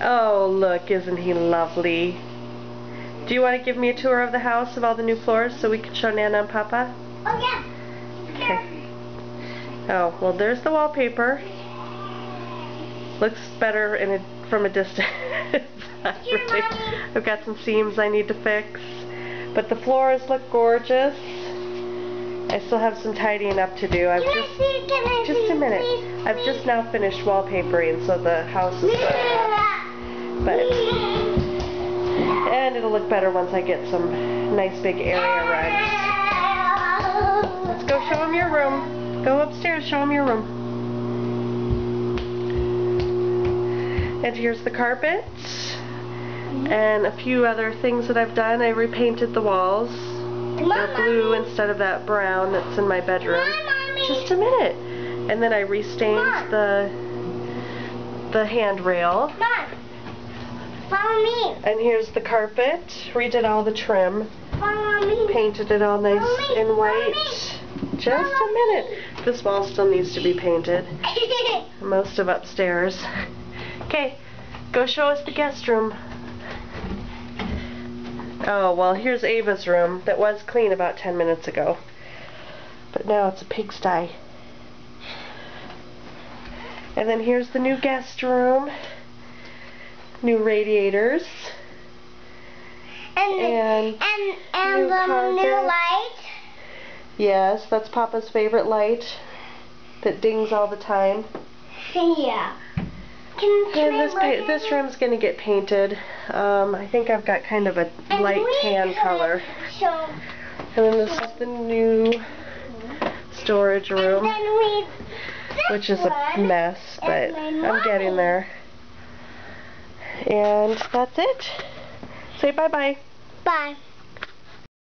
Oh, look, isn't he lovely? Do you want to give me a tour of the house of all the new floors so we can show Nana and Papa? Oh, yeah. Okay. Oh, well, there's the wallpaper. Looks better from a distance. Really. I've got some seams I need to fix. But the floors look gorgeous. I still have some tidying up to do. Just a minute. I've just now finished wallpapering, so the house is and it'll look better once I get some nice big area rugs. Let's go show them your room. Go upstairs, show them your room. And here's the carpet and a few other things that I've done. I repainted the walls. They're blue instead of that brown that's in my bedroom. Just a minute. And then I restained the handrail. Follow me. And here's the carpet. Redid all the trim. Follow me. Painted it all nice in white. Just a minute. This wall still needs to be painted. Most of upstairs. Okay, go show us the guest room. Oh, well, here's Ava's room that was clean about 10 minutes ago. But now it's a pigsty. And then here's the new guest room. New radiators. And the new light. Yes, that's Papa's favorite light that dings all the time. Yeah. And this room's going to get painted. I think I've got kind of a light tan color. And then this is the new storage room, which is a mess, but I'm getting there. And that's it. Say bye-bye. Bye.